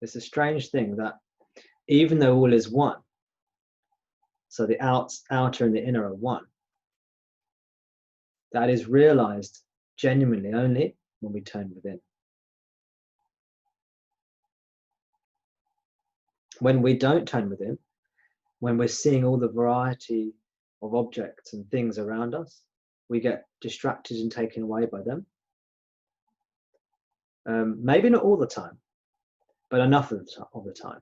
It's a strange thing that even though all is one, so the outer and the inner are one, that is realized genuinely only when we turn within. When we don't turn within, when we're seeing all the variety of objects and things around us, we get distracted and taken away by them. Maybe not all the time, but enough of the time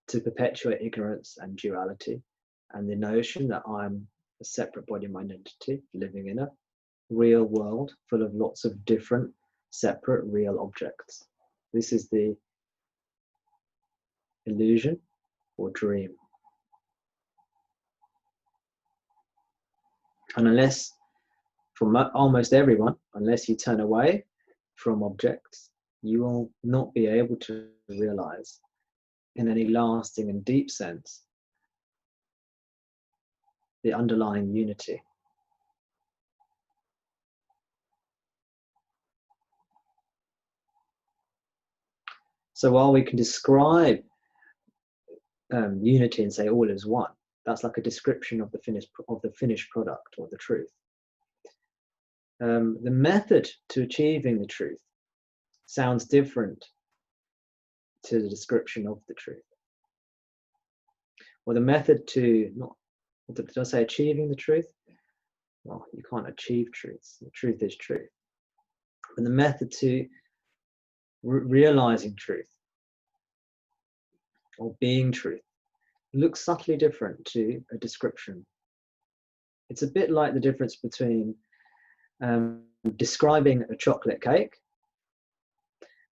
to perpetuate ignorance and duality and the notion that I'm a separate body, mind, entity living in a real world full of lots of different separate real objects. This is the illusion or dream. And unless, for almost everyone, unless you turn away from objects, you will not be able to realize in any lasting and deep sense the underlying unity. So while we can describe unity and say all is one, that's like a description of the finished product or the truth. The method to achieving the truth sounds different to the description of the truth. Or the method to, did I say achieving the truth? Well, you can't achieve truth. The truth is truth. And the method to realizing truth or being truth looks subtly different to a description. It's a bit like the difference between describing a chocolate cake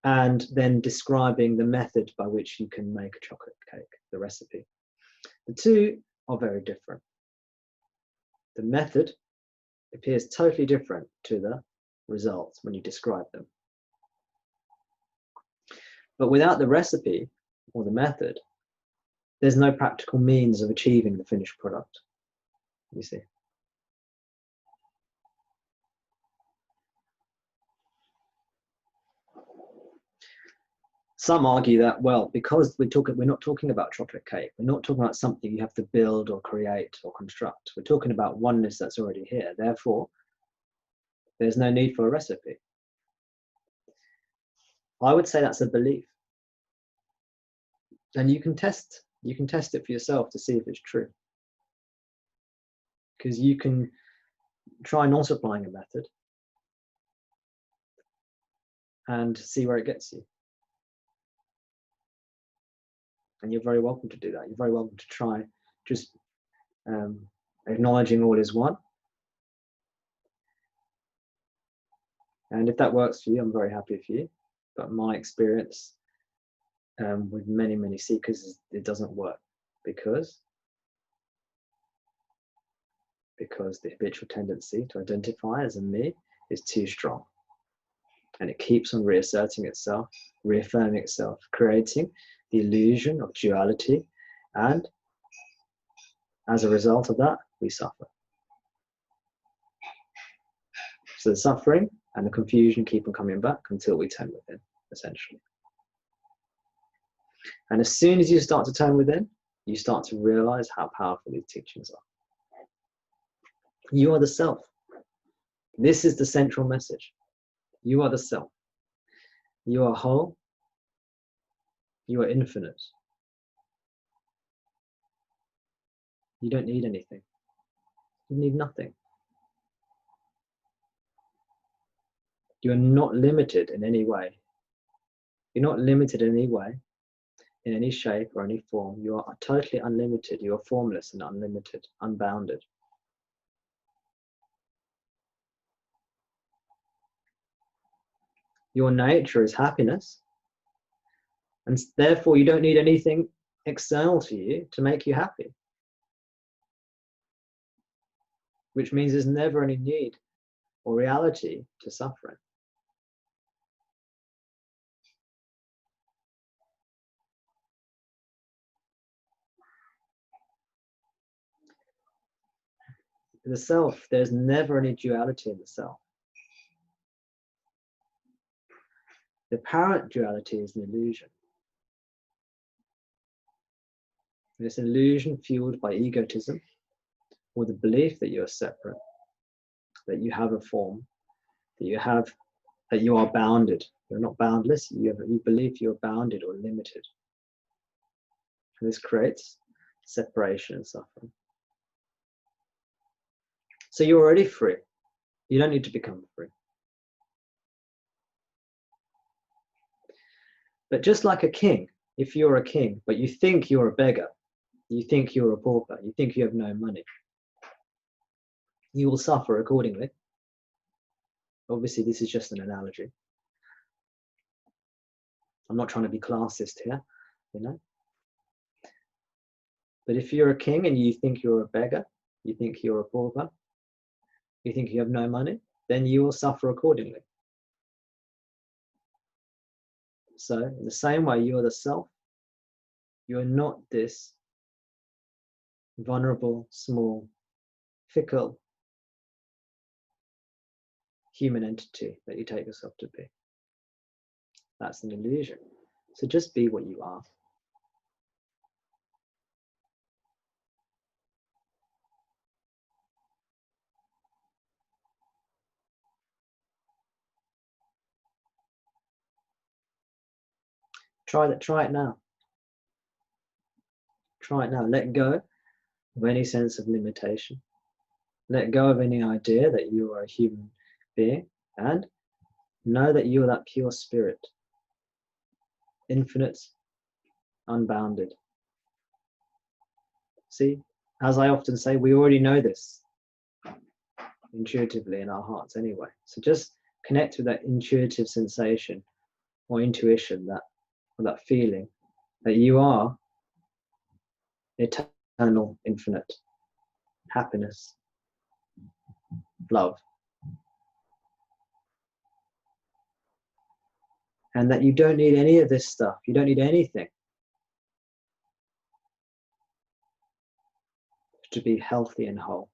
and then describing the method by which you can make a chocolate cake, the recipe. The two are very different. The method appears totally different to the results when you describe them. But without the recipe or the method, there's no practical means of achieving the finished product, you see. Some argue that, well, because we're not talking about chocolate cake, we're not talking about something you have to build or create or construct. We're talking about oneness that's already here. Therefore, there's no need for a recipe. I would say that's a belief. And you can test it for yourself to see if it's true. Because you can try not applying a method and see where it gets you. And you're very welcome to do that. You're very welcome to try just acknowledging all is one. And if that works for you, I'm very happy for you. But my experience with many, many seekers is it doesn't work because the habitual tendency to identify as a me is too strong. And it keeps on reasserting itself, reaffirming itself, creating the illusion of duality. And as a result of that, we suffer. So the suffering and the confusion keep on coming back until we turn within, essentially. And as soon as you start to turn within, you start to realize how powerful these teachings are. You are the self. This is the central message. You are the self. You are whole. You are infinite. You don't need anything. You need nothing. You are not limited in any way. You're not limited in any way, in any shape or any form. You are totally unlimited. You are formless and unlimited, unbounded. Your nature is happiness, and therefore you don't need anything external to you to make you happy. Which means there's never any need or reality to suffering. The self, there's never any duality in the self. The apparent duality is an illusion. It's an illusion fueled by egotism, or the belief that you are separate, that you have a form, that you are bounded. You're not boundless. You believe you're bounded or limited. And this creates separation and suffering. So you're already free. You don't need to become free. But just like a king, if you're a king, but you think you're a beggar, you think you're a pauper, you think you have no money, you will suffer accordingly. Obviously, this is just an analogy. I'm not trying to be classist here, you know. But if you're a king and you think you're a beggar, you think you're a pauper, you think you have no money, then you will suffer accordingly. So in the same way, you are the self. You are not this vulnerable, small, fickle human entity that you take yourself to be. That's an illusion. So just be what you are. Try it now. Try it now. Let go of any sense of limitation. Let go of any idea that you are a human being, and know that you are that pure spirit, infinite, unbounded. See, as I often say, we already know this intuitively in our hearts anyway. So just connect with that intuitive sensation or intuition, that feeling that you are eternal, infinite happiness, love, and that you don't need any of this stuff. You don't need anything to be healthy and whole.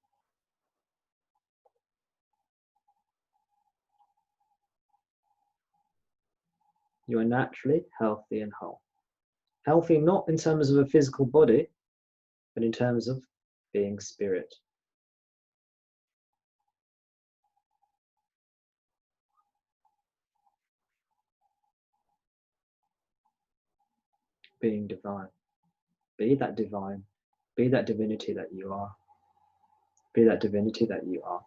You are naturally healthy and whole. Healthy not in terms of a physical body, but in terms of being spirit. Being divine. Be that divine. Be that divinity that you are. Be that divinity that you are.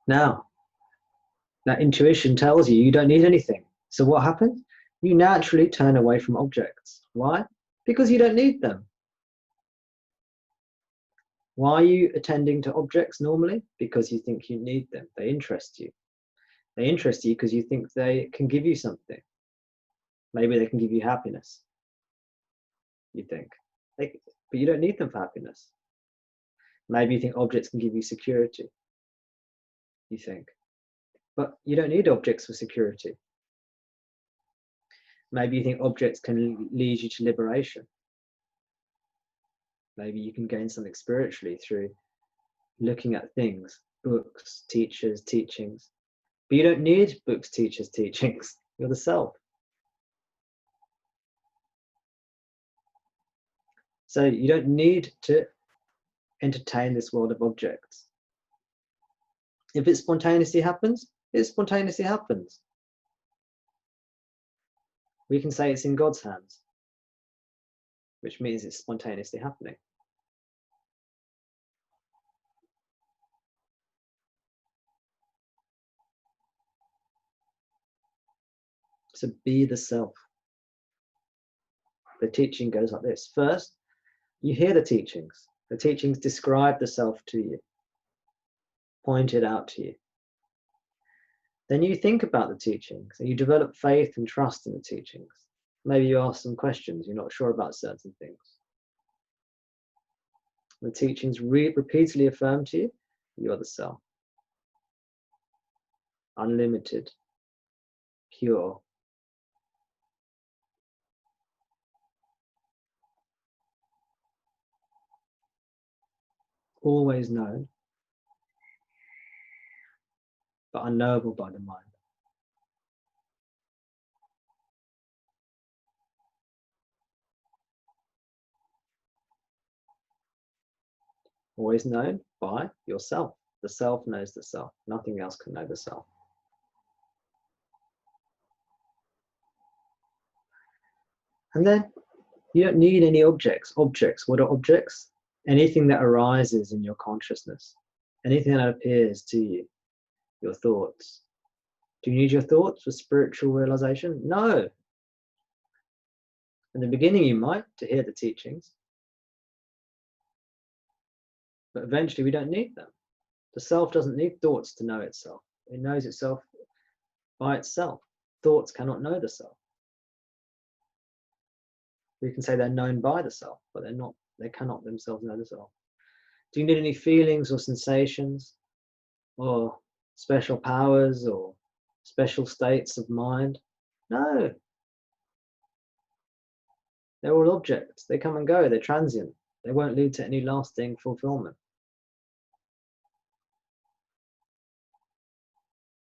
Now, that intuition tells you you don't need anything. So what happens? You naturally turn away from objects. Why? Because you don't need them. Why are you attending to objects normally? Because you think you need them. They interest you. They interest you because you think they can give you something. Maybe they can give you happiness, you think. But you don't need them for happiness. Maybe you think objects can give you security, you think. But you don't need objects for security. Maybe you think objects can lead you to liberation. Maybe you can gain something spiritually through looking at things, books, teachers, teachings. But you don't need books, teachers, teachings. You're the self. So you don't need to entertain this world of objects. If it spontaneously happens, it spontaneously happens. We can say it's in God's hands, which means it's spontaneously happening. So be the self. The teaching goes like this. First, you hear the teachings. The teachings describe the self to you, point it out to you. Then you think about the teachings and you develop faith and trust in the teachings. Maybe you ask some questions, you're not sure about certain things. The teachings repeatedly affirm to you, you are the self. Unlimited, pure, always known, but unknowable by the mind. Always known by yourself. The self knows the self. Nothing else can know the self. And then you don't need any objects. Objects, what are objects? Anything that arises in your consciousness. Anything that appears to you. Your thoughts. Do you need your thoughts for spiritual realization? No. In the beginning you might, to hear the teachings. But eventually we don't need them. The self doesn't need thoughts to know itself. It knows itself by itself. Thoughts cannot know the self. We can say they're known by the self, but they're not. They cannot themselves know the self. Do you need any feelings or sensations or special powers or special states of mind? No. They're all objects. They come and go. They're transient. They won't lead to any lasting fulfillment.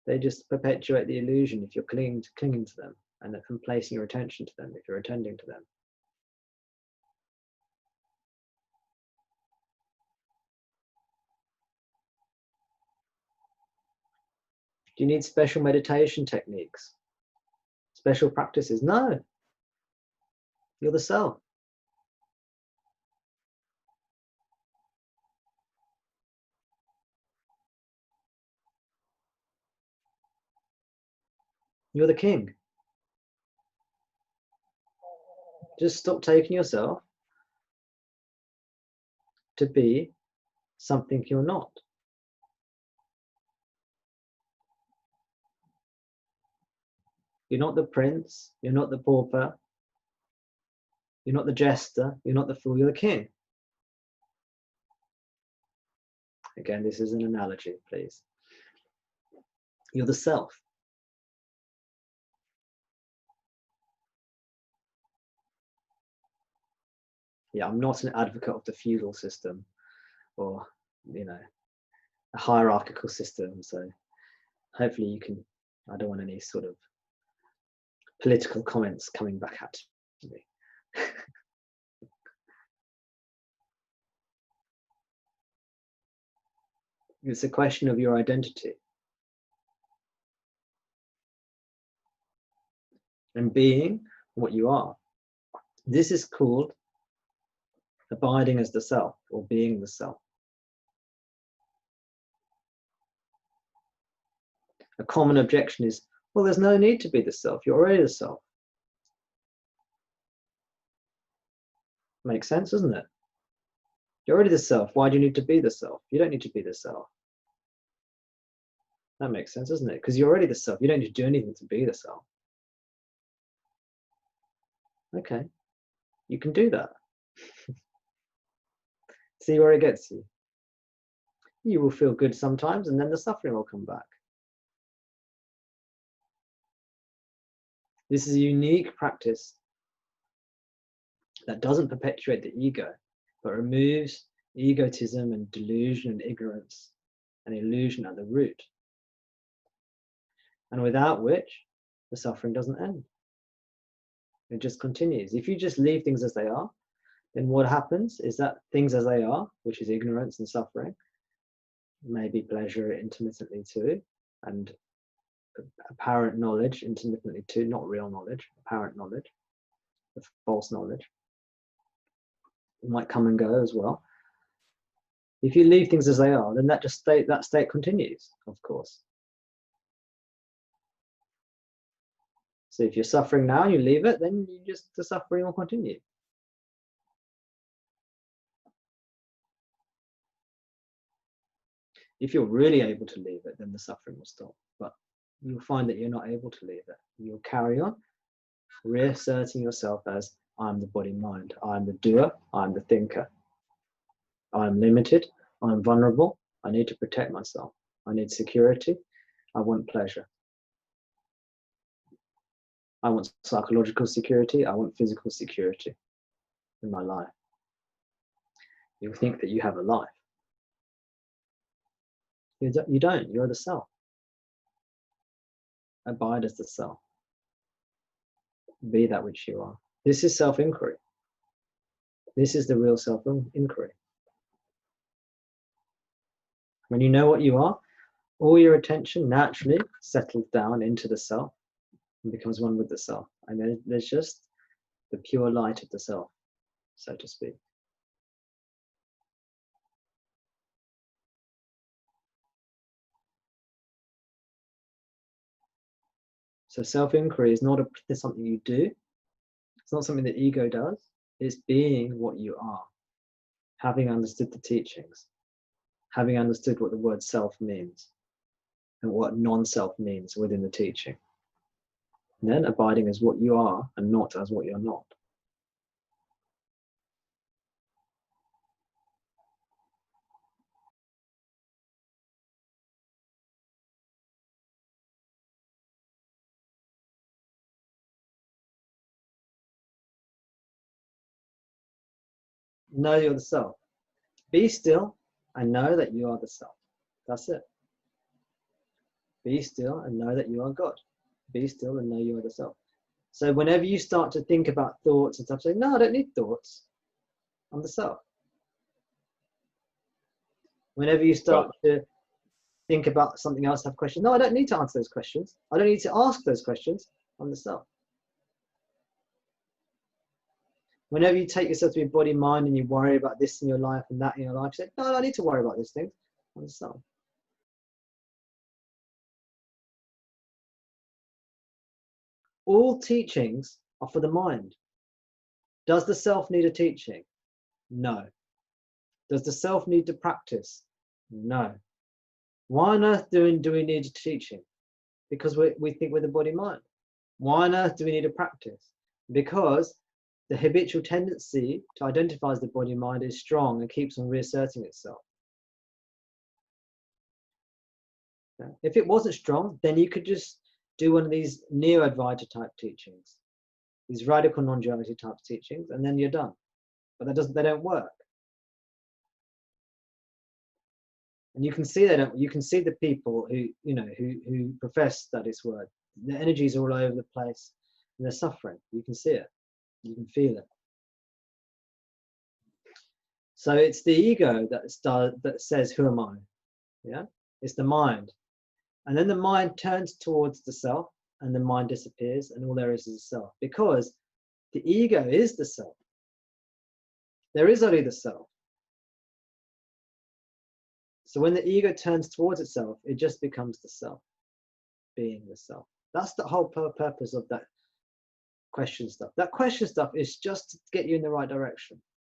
They just perpetuate the illusion if you're clinging to them and placing your attention to them, if you're attending to them. Do you need special meditation techniques? Special practices? No. You're the self. You're the king. Just stop taking yourself to be something you're not. You're not the prince. You're not the pauper. You're not the jester. You're not the fool. You're the king. Again, this is an analogy, please. You're the self. Yeah, I'm not an advocate of the feudal system or, a hierarchical system. So hopefully you can, I don't want any sort of political comments coming back at me. It's a question of your identity. And being what you are. This is called abiding as the self, or being the self. A common objection is, well, there's no need to be the self. You're already the self. Makes sense, doesn't it? You're already the self. Why do you need to be the self? You don't need to be the self. That makes sense, doesn't it? Because you're already the self. You don't need to do anything to be the self. Okay, you can do that. See where it gets you. You will feel good sometimes, and then the suffering will come back. This is a unique practice that doesn't perpetuate the ego, but removes egotism and delusion and ignorance and illusion at the root, and without which the suffering doesn't end. It just continues. If you just leave things as they are, then what happens is that things as they are, which is ignorance and suffering, maybe pleasure intermittently too, and apparent knowledge intermittently too, not real knowledge, apparent knowledge, the false knowledge, it might come and go as well. If you leave things as they are, then that state continues, of course. So if you're suffering now, you leave it, then the suffering will continue. If you're really able to leave it, then the suffering will stop. But you'll find that you're not able to leave it. You'll carry on reasserting yourself as, I'm the body-mind, I'm the doer, I'm the thinker. I'm limited, I'm vulnerable, I need to protect myself. I need security, I want pleasure. I want psychological security, I want physical security in my life. You think that you have a life. You don't, you're the self. Abide as the self. Be that which you are. This is self-inquiry. This is the real self-inquiry. When you know what you are, all your attention naturally settles down into the self and becomes one with the self. And then there's just the pure light of the self, so to speak. So self-inquiry is not something you do. It's not something that ego does. It's being what you are, having understood the teachings, having understood what the word self means and what non-self means within the teaching. And then abiding as what you are and not as what you're not. Know you're the self. Be still and know that you are the self. That's it. Be still and know that you are God. Be still and know you are the self. So whenever you start to think about thoughts and stuff, say, no, I don't need thoughts. I'm the self. Whenever you start to think about something else, have questions, no, I don't need to answer those questions. I don't need to ask those questions. I'm the self. Whenever you take yourself to be body, mind, and you worry about this in your life and that in your life, you say, no, I don't need to worry about these things. I'm the self. All teachings are for the mind. Does the self need a teaching? No. Does the self need to practice? No. Why on earth do we need a teaching? Because we think we're the body mind. Why on earth do we need a practice? Because the habitual tendency to identify as the body mind is strong and keeps on reasserting itself. If it wasn't strong, then you could just do one of these neo-advaita type teachings, these radical non-duality type teachings, and then you're done. But they don't work. And you can see that you can see the people who profess that it's word. Their energies are all over the place and they're suffering. You can see it. You can feel it. So it's the ego that says, who am I? Yeah, it's the mind. And then the mind turns towards the self and the mind disappears and all there is the self, because the ego is the self. There is only the self. So when the ego turns towards itself, it just becomes the self, being the self. That's the whole purpose of that question stuff. That question stuff is just to get you in the right direction.